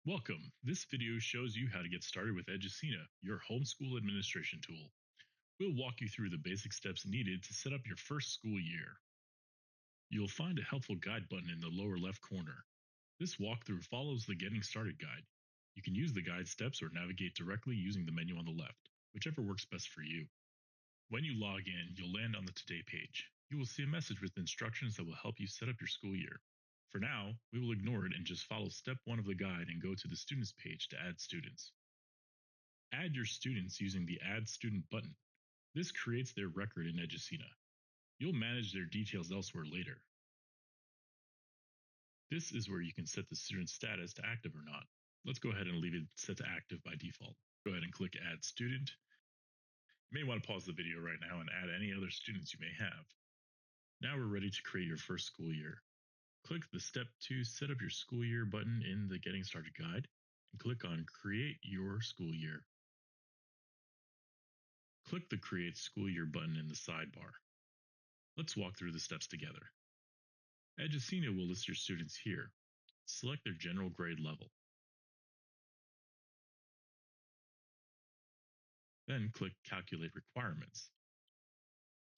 Welcome. This video shows you how to get started with Eduscena, your homeschool administration tool. We'll walk you through the basic steps needed to set up your first school year. You'll find a helpful guide button in the lower left corner. This walkthrough follows the Getting Started guide. You can use the guide steps or navigate directly using the menu on the left, whichever works best for you. When you log in, you'll land on the Today page. You will see a message with instructions that will help you set up your school year. For now, we will ignore it and just follow step 1 of the guide and go to the Students page to add students. Add your students using the Add Student button. This creates their record in Eduscena. You'll manage their details elsewhere later. This is where you can set the student status to active or not. Let's go ahead and leave it set to active by default. Go ahead and click Add Student. You may want to pause the video right now and add any other students you may have. Now we're ready to create your first school year. Click the Step 2 Set Up Your School Year button in the Getting Started guide and click on Create Your School Year. Click the Create School Year button in the sidebar. Let's walk through the steps together. Eduscena will list your students here. Select their general grade level. Then click Calculate Requirements.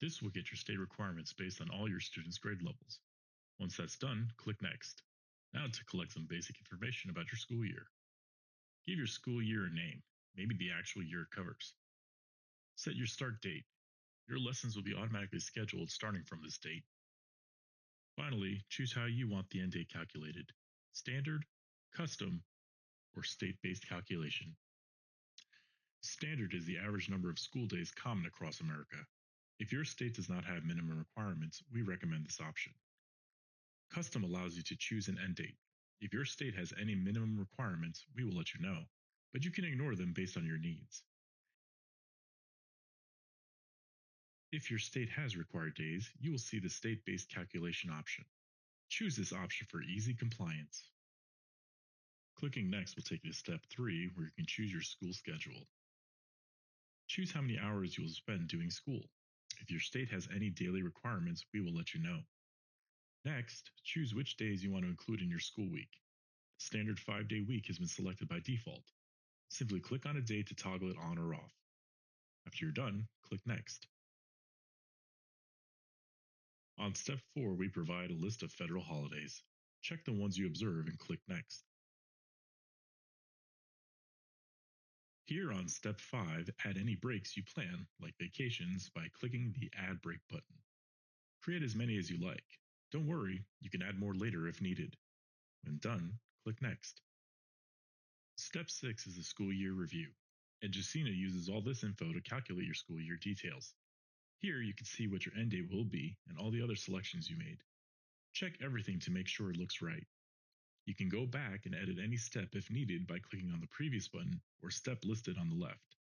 This will get your state requirements based on all your students' grade levels. Once that's done, click Next. Now to collect some basic information about your school year. Give your school year a name, maybe the actual year it covers. Set your start date. Your lessons will be automatically scheduled starting from this date. Finally, choose how you want the end date calculated: standard, custom, or state-based calculation. Standard is the average number of school days common across America. If your state does not have minimum requirements, we recommend this option. Custom allows you to choose an end date. If your state has any minimum requirements, we will let you know, but you can ignore them based on your needs. If your state has required days, you will see the state-based calculation option. Choose this option for easy compliance. Clicking Next will take you to Step 3, where you can choose your school schedule. Choose how many hours you will spend doing school. If your state has any daily requirements, we will let you know. Next, choose which days you want to include in your school week. The standard 5-day week has been selected by default. Simply click on a day to toggle it on or off. After you're done, click Next. On Step 4, we provide a list of federal holidays. Check the ones you observe and click Next. Here on Step 5, add any breaks you plan, like vacations, by clicking the Add Break button. Create as many as you like. Don't worry, you can add more later if needed. When done, click Next. Step 6 is the school year review. Eduscena uses all this info to calculate your school year details. Here you can see what your end date will be and all the other selections you made. Check everything to make sure it looks right. You can go back and edit any step if needed by clicking on the previous button or step listed on the left.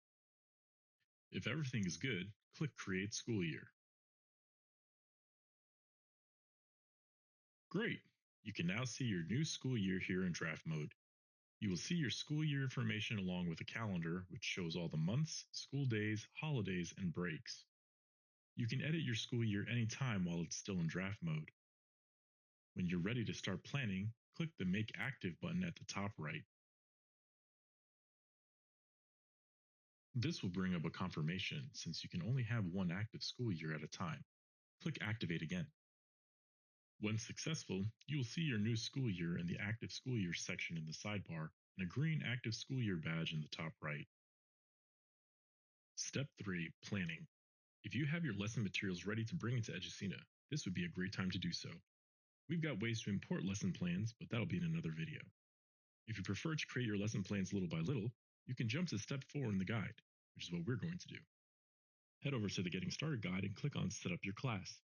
If everything is good, click Create School Year. Great! You can now see your new school year here in draft mode. You will see your school year information along with a calendar which shows all the months, school days, holidays, and breaks. You can edit your school year anytime while it's still in draft mode. When you're ready to start planning, click the Make Active button at the top right. This will bring up a confirmation since you can only have one active school year at a time. Click Activate again. When successful, you will see your new school year in the Active School Year section in the sidebar and a green Active School Year badge in the top right. Step 3. Planning. If you have your lesson materials ready to bring into Eduscena, this would be a great time to do so. We've got ways to import lesson plans, but that'll be in another video. If you prefer to create your lesson plans little by little, you can jump to Step 4 in the guide, which is what we're going to do. Head over to the Getting Started guide and click on Set Up Your Class.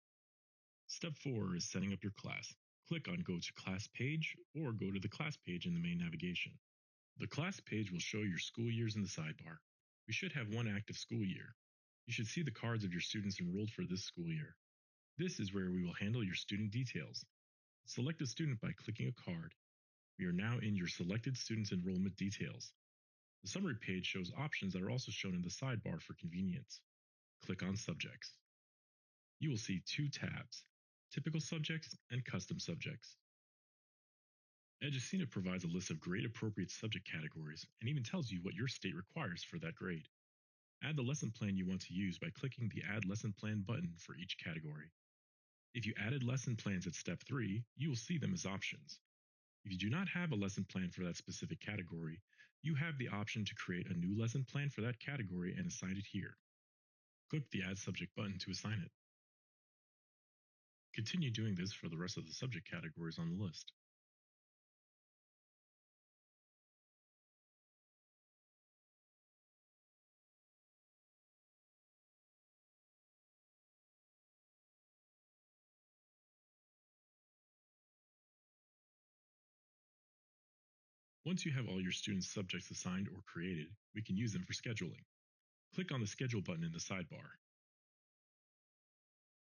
Step 4 is setting up your class. Click on Go to Class page or go to the Class page in the main navigation. The Class page will show your school years in the sidebar. We should have one active school year. You should see the cards of your students enrolled for this school year. This is where we will handle your student details. Select a student by clicking a card. We are now in your selected student's enrollment details. The summary page shows options that are also shown in the sidebar for convenience. Click on Subjects. You will see two tabs: Typical Subjects and Custom Subjects. Eduscena provides a list of grade appropriate subject categories and even tells you what your state requires for that grade. Add the lesson plan you want to use by clicking the Add Lesson Plan button for each category. If you added lesson plans at step 3, you will see them as options. If you do not have a lesson plan for that specific category, you have the option to create a new lesson plan for that category and assign it here. Click the Add Subject button to assign it. Continue doing this for the rest of the subject categories on the list. Once you have all your students' subjects assigned or created, we can use them for scheduling. Click on the Schedule button in the sidebar.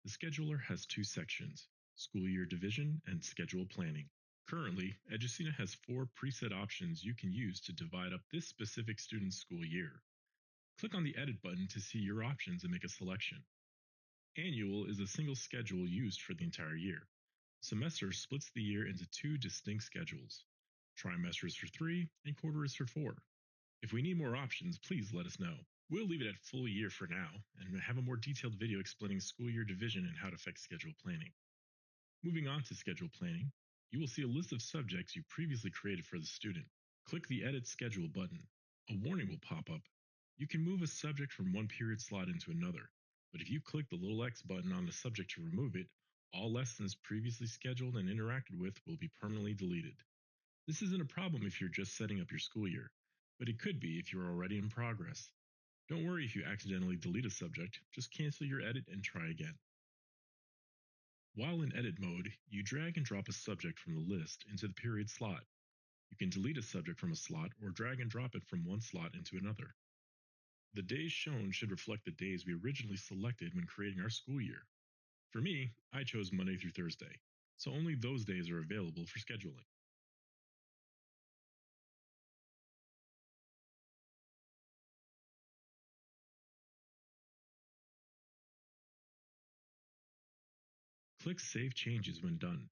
The scheduler has two sections: School Year Division and Schedule Planning. Currently, Eduscena has 4 preset options you can use to divide up this specific student's school year. Click on the Edit button to see your options and make a selection. Annual is a single schedule used for the entire year. Semester splits the year into 2 distinct schedules. Trimester is for 3 and quarter is for 4. If we need more options, please let us know. We'll leave it at full year for now and have a more detailed video explaining school year division and how to affect schedule planning. Moving on to schedule planning, you will see a list of subjects you previously created for the student. Click the Edit Schedule button. A warning will pop up. You can move a subject from one period slot into another, but if you click the little X button on the subject to remove it, all lessons previously scheduled and interacted with will be permanently deleted. This isn't a problem if you're just setting up your school year, but it could be if you're already in progress. Don't worry if you accidentally delete a subject, just cancel your edit and try again. While in edit mode, you drag and drop a subject from the list into the period slot. You can delete a subject from a slot or drag and drop it from one slot into another. The days shown should reflect the days we originally selected when creating our school year. For me, I chose Monday through Thursday, so only those days are available for scheduling. Click Save Changes when done.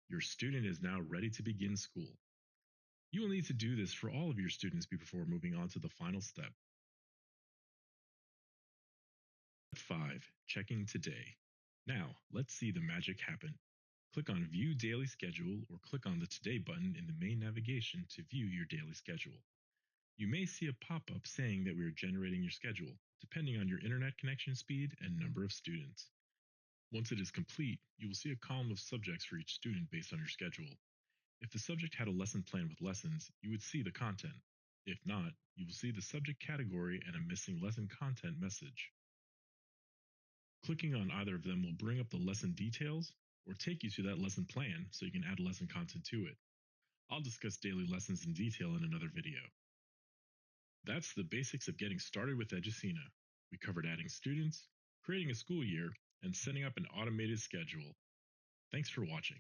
Your student is now ready to begin school. You will need to do this for all of your students before moving on to the final step. Step 5. Checking today. Now, let's see the magic happen. Click on View Daily Schedule or click on the Today button in the main navigation to view your daily schedule. You may see a pop-up saying that we are generating your schedule, depending on your internet connection speed and number of students. Once it is complete, you will see a column of subjects for each student based on your schedule. If the subject had a lesson plan with lessons, you would see the content. If not, you will see the subject category and a missing lesson content message. Clicking on either of them will bring up the lesson details or take you to that lesson plan so you can add lesson content to it. I'll discuss daily lessons in detail in another video. That's the basics of getting started with Eduscena. We covered adding students, creating a school year, and setting up an automated schedule. Thanks for watching.